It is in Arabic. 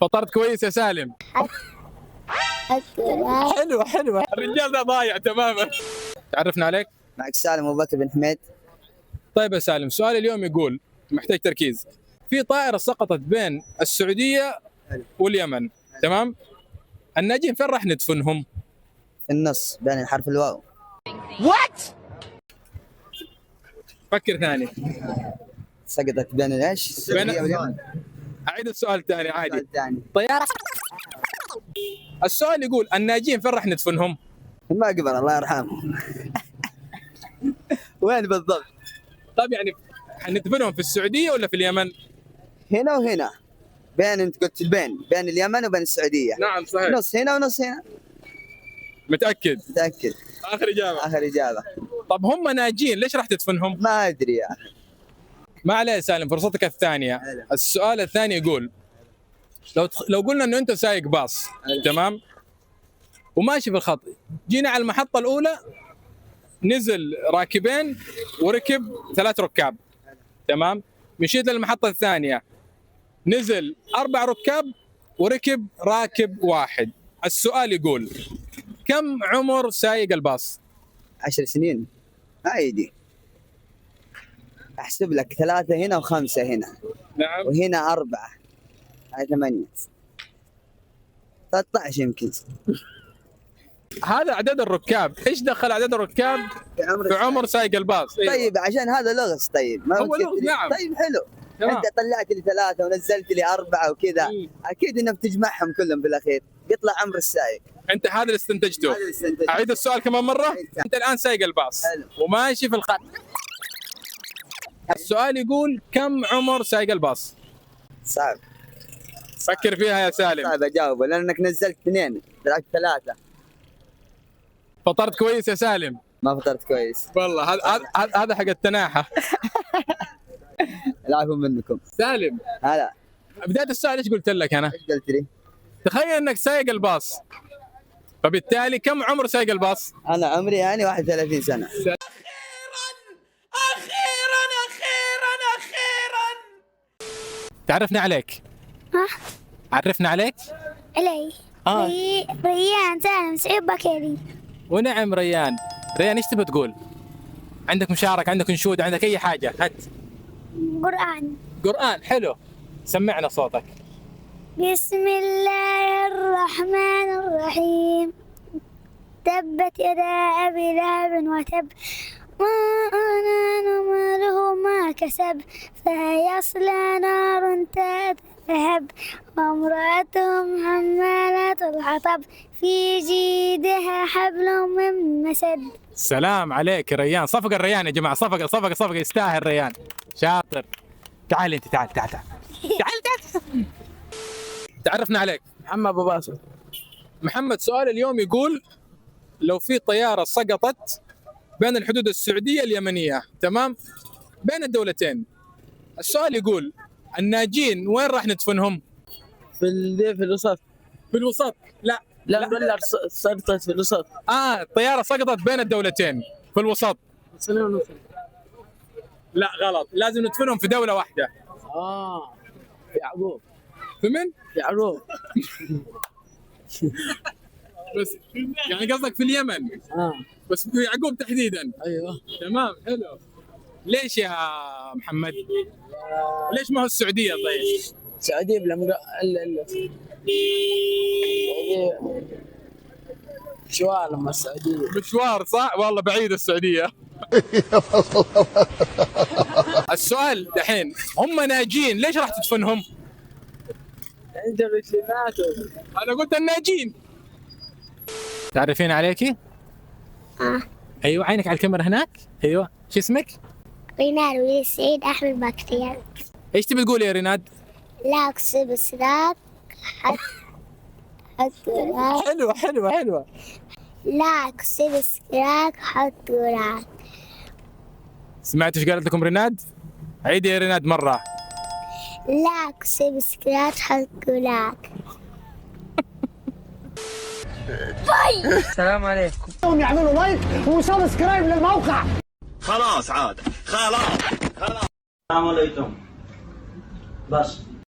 فطرت كويس يا سالم؟ حلوة حلوة. الرجال ده ضايع تماما. تعرفنا عليك؟ معك سالم أبو بكر بن حميد. طيب يا سالم، سؤال اليوم يقول، محتاج تركيز. في طائرة سقطت بين السعودية واليمن، تمام؟ الناجين فين راح ندفنهم؟ في النص بين حرف الواو. فكر ثاني. سقطت بين ايش؟ السعودية واليمن. أعيد السؤال الثاني عادي. الثاني طيارة. السؤال يقول الناجين فين راح ندفنهم؟ ما قبل الله يرحمه. وين بالضبط؟ طيب يعني حندفنهم في السعودية ولا في اليمن؟ هنا وهنا. انت قلت بين اليمن وبين السعودية. نعم صحيح. نص هنا ونص هنا. متأكد؟ متأكد. آخر إجابة. آخر إجابة. طب هم ناجين ليش راح تدفنهم؟ ما أدري يا أخي. ما عليه سالم، فرصتك الثانية. السؤال الثاني يقول، لو قلنا انه انت سايق باص، تمام؟ وماشي في الخط، جينا على المحطة الأولى نزل راكبين وركب 3 ركاب، تمام؟ مشيت للمحطة الثانية نزل 4 ركاب وركب راكب واحد. السؤال يقول، كم عمر سايق الباص؟ 10 سنين. هايدي. أحسب لك 3 هنا و5 هنا. نعم. وهنا 4. هاي 8. 13 يمكن. هذا عدد الركاب، ايش دخل عدد الركاب في عمر سايق الباص؟ طيب عشان هذا لغز. طيب ما هو لغز. نعم. طيب حلو. تمام. انت طلعت لي 3 ونزلت لي 4 وكذا، اكيد انك بتجمعهم كلهم في الاخير يطلع عمر السائق. انت هذا اللي استنتجته. هذا اللي استنتجته. اعيد السؤال كمان مره. انت الان سايق الباص وماشي في الخط. السؤال يقول، كم عمر سايق الباص؟ صعب. فكر فيها يا سالم. صعب اجاوبه لانك نزلت 2 طلعت 3. فطرت كويس يا سالم؟ ما فطرت كويس والله هذا حق التناحة. العفو منكم. سالم، هلا. بداية السؤال ايش قلت لك انا؟ ايش قلت لي؟ تخيل انك سايق الباص، فبالتالي كم عمر سايق الباص؟ انا عمري يعني 31 سنة. أخيراً تعرفنا عليك؟ ها؟ عرفنا عليك؟ علي. آه. ريان سالم سعيد بكيري. ونعم ريان. ريان ايش تبي تقول؟ عندك مشاركة، عندك انشود، عندك اي حاجة؟ هات. قرآن. قرآن. حلو، سمعنا صوتك. بسم الله الرحمن الرحيم. تبت يدا أبي لهب وتب ما أغنى ماله ما كسب فيصلى نار ذات لهب وامرأته حمالة الحطب في جيدها حبل من مسد. سلام عليك يا ريان. صفق الريان يا جماعة، صفق يستاهل ريان. شاطر. تعال انت، تعال. تعرفنا عليك. محمد ابو باسل. محمد، سؤال اليوم يقول، لو في طيارة سقطت بين الحدود السعودية اليمنية، تمام؟ بين الدولتين. السؤال يقول، الناجين وين راح ندفنهم؟ في الوسط. في الوسط؟ لا نقول سقطت في الوسط. الطيارة سقطت بين الدولتين في الوسط. لا غلط، لازم ندفنهم في دولة واحدة. في يعقوب. في من؟ في يعقوب. بس يعني قصدك في اليمن. بس في يعقوب تحديدا. ايوه تمام، حلو. ليش يا محمد؟ ليش ما هو السعودية طيب؟ السعودية مشوار لما السعودية. مشوار صح؟ والله بعيد السعودية. السؤال دحين، هم ناجين ليش راح تدفنهم؟ انت مسلمات. انا قلت الناجين. تعرفين عليكي؟ ايوه، عينك على الكاميرا هناك. ايوه، شو اسمك؟ ريناد وليد السعيد أحمد بكريان. ايش تبي تقولي يا ريناد؟ لا أكسب السلاك حط وراك. حلوة. لا أكسب السلاك حط وراك. سمعت ايش قالت لكم ريناد؟ عيدي يا ريناد مرة. لا أكسب السلاك حط وراك. السلام عليكم. يعملوا لايك وسبسكرايب للموقع. خلاص عاد خلاص. السلام عليكم. بس